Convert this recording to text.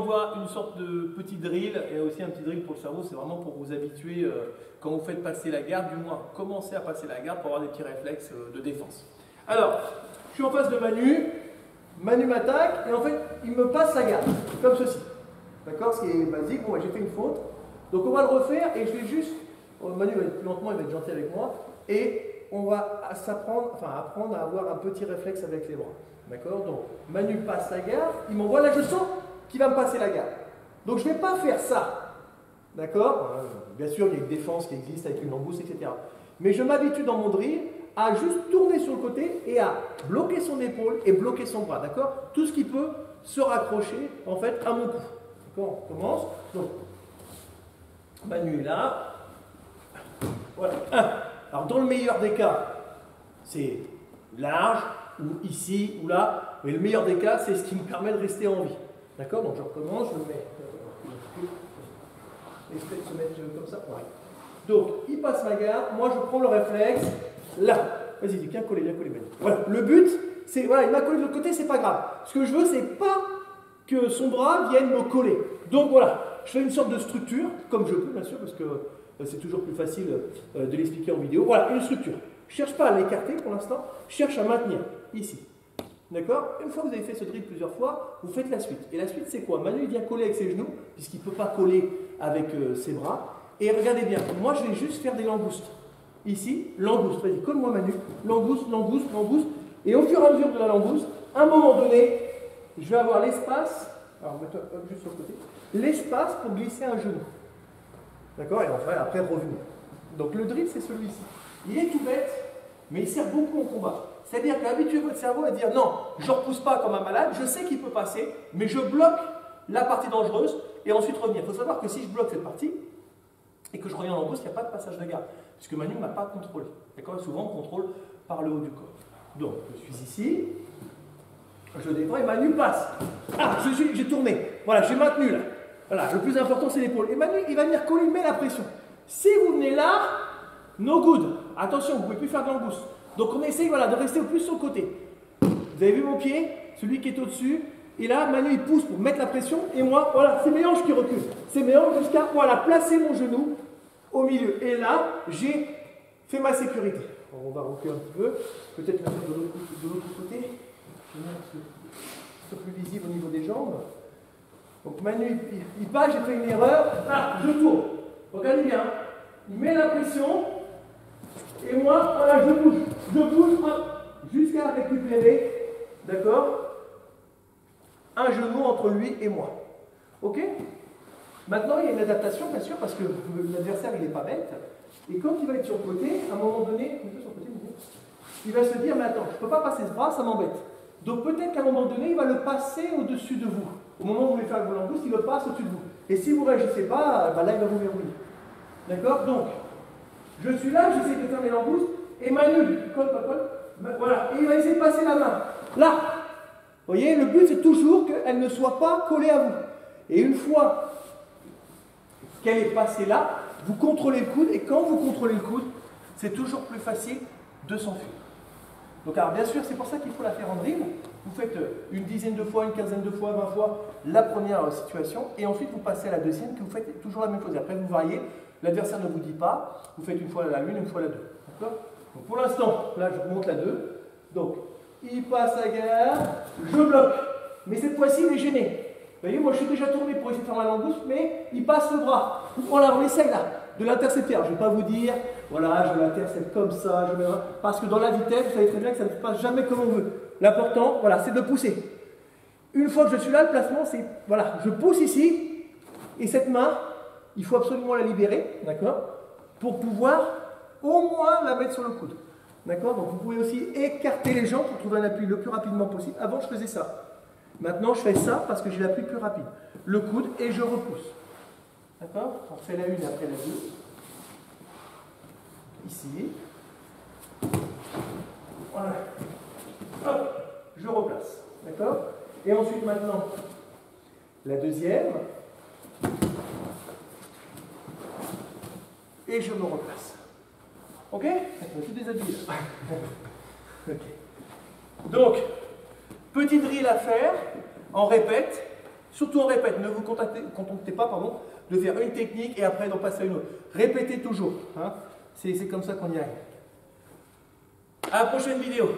envoie une sorte de petit drill et aussi un petit drill pour le cerveau. C'est vraiment pour vous habituer quand vous faites passer la garde, du moins commencer à passer la garde pour avoir des petits réflexes de défense. Alors, je suis en face de Manu. Manu m'attaque et en fait, il me passe la garde, comme ceci. D'accord? Ce qui est basique. Bon, j'ai fait une faute. Donc, on va le refaire et je vais juste. Manu va être plus lentement, il va être gentil avec moi. Et on va apprendre à avoir un petit réflexe avec les bras. D'accord? Donc, Manu passe la garde, il m'envoie, là je sens qu'il va me passer la garde. Donc, je ne vais pas faire ça. D'accord? Bien sûr, il y a une défense qui existe avec une langouste, etc. Mais je m'habitue dans mon drill à juste tourner sur le côté et à bloquer son épaule et bloquer son bras. D'accord? Tout ce qui peut se raccrocher, en fait, à mon cou. D'accord? On commence. Donc, Manu est là. Voilà. Alors, dans le meilleur des cas, c'est large, ou ici, ou là. Mais le meilleur des cas, c'est ce qui me permet de rester en vie. D'accord? Donc, je recommence, je le mets. J'espère de se mettre comme ça. Ouais. Donc, il passe ma garde. Moi, je prends le réflexe. Là. Vas-y, viens coller, Manu. Voilà. Le but, c'est. Voilà, il m'a collé de l'autre côté, c'est pas grave. Ce que je veux, c'est pas que son bras vienne me coller. Donc, voilà. Je fais une sorte de structure, comme je peux, bien sûr, parce que c'est toujours plus facile de l'expliquer en vidéo. Voilà, une structure. Je ne cherche pas à l'écarter pour l'instant, je cherche à maintenir, ici. D'accord? Une fois que vous avez fait ce drill plusieurs fois, vous faites la suite. Et la suite, c'est quoi? Manu, il vient coller avec ses genoux, puisqu'il ne peut pas coller avec ses bras. Et regardez bien, moi, je vais juste faire des langoustes. Ici, langouste. Vas-y, colle-moi, Manu. Langouste, langouste, langouste. Et au fur et à mesure de la langouste, à un moment donné, je vais avoir l'espace, alors mets-toi juste sur le côté, l'espace pour glisser un genou. D'accord? Et enfin, après, revenir. Donc, le drill, c'est celui-ci. Il est tout bête, mais il sert beaucoup en combat. C'est-à-dire qu'habituez votre cerveau à dire non, je ne repousse pas comme un malade, je sais qu'il peut passer, mais je bloque la partie dangereuse et ensuite revenir. Il faut savoir que si je bloque cette partie et que je reviens en langouste, il n'y a pas de passage de garde, puisque Manu ne m'a pas contrôlé. D'accord? Souvent, on contrôle par le haut du corps. Donc, je suis ici, je détends et Manu passe. Ah, j'ai tourné. Voilà, j'ai maintenu là. Voilà, le plus important, c'est l'épaule. Et Manu, il va venir coller, il met la pression. Si vous venez là, no good. Attention, vous ne pouvez plus faire de langouste. Donc on essaye voilà, de rester au plus sur le côté. Vous avez vu mon pied? Celui qui est au-dessus. Et là, Manu, il pousse pour mettre la pression. Et moi, voilà, c'est mes hanches qui reculent. C'est mes hanches jusqu'à, voilà, placer mon genou au milieu. Et là, j'ai fait ma sécurité. Alors, on va reculer un petit peu. Peut-être le faire de l'autre côté. C'est plus visible au niveau des jambes. Donc Manu, il passe, j'ai fait une erreur. Ah, je tourne. Regardez bien. Il met la pression. Et moi, voilà, je bouge jusqu'à récupérer, d'accord, un genou entre lui et moi. Ok? Maintenant, il y a une adaptation, bien sûr, parce que l'adversaire, il n'est pas bête. Et quand il va être sur le côté, à un moment donné, il va se dire, mais attends, je ne peux pas passer ce bras, ça m'embête. Donc peut-être qu'à un moment donné, il va le passer au-dessus de vous. Au moment où vous voulez faire vos langoustes, il le passe au-dessus de vous. Et si vous ne réagissez pas, bah là, il va vous verrouiller. D'accord? Donc, je suis là, j'essaie de faire mes langoustes, et Manu, colle, voilà, et il va essayer de passer la main. Là! Vous voyez, le but, c'est toujours qu'elle ne soit pas collée à vous. Et une fois qu'elle est passée là, vous contrôlez le coude, et quand vous contrôlez le coude, c'est toujours plus facile de s'enfuir. Donc, alors, bien sûr, c'est pour ça qu'il faut la faire en drill. Vous faites une dizaine de fois, une quinzaine de fois, 20 fois la première situation, et ensuite vous passez à la deuxième, que vous faites toujours la même chose. Et après, vous variez. L'adversaire ne vous dit pas, vous faites une fois la 1, une fois la 2. D'accord? Donc pour l'instant, là je vous montre la 2. Donc, il passe à garde, je bloque. Mais cette fois-ci, il est gêné. Vous voyez, moi je suis déjà tourné pour essayer de faire ma langouste, mais il passe le bras. Voilà, on essaye là de l'intercepter. Je ne vais pas vous dire, voilà, je l'intercepte comme ça, parce que dans la vitesse, vous savez très bien que ça ne se passe jamais comme on veut. L'important, voilà, c'est de pousser. Une fois que je suis là, le placement, c'est, voilà, je pousse ici, et cette main, il faut absolument la libérer, d'accord, pour pouvoir au moins la mettre sur le coude. D'accord? Donc vous pouvez aussi écarter les jambes pour trouver un appui le plus rapidement possible. Avant, je faisais ça. Maintenant, je fais ça parce que j'ai l'appui plus rapide. Le coude et je repousse. D'accord? On fait la 1 après la 2. Ici. Voilà. Hop, je replace. D'accord? Et ensuite, maintenant, la deuxième. Et je me replace. Ok? Je suis déshabillé. Ok. Donc, petit drill à faire, on répète, Surtout on répète, ne vous contentez pas pardon, de faire une technique et après d'en passer à une autre. Répétez toujours. Hein. C'est comme ça qu'on y arrive. À la prochaine vidéo.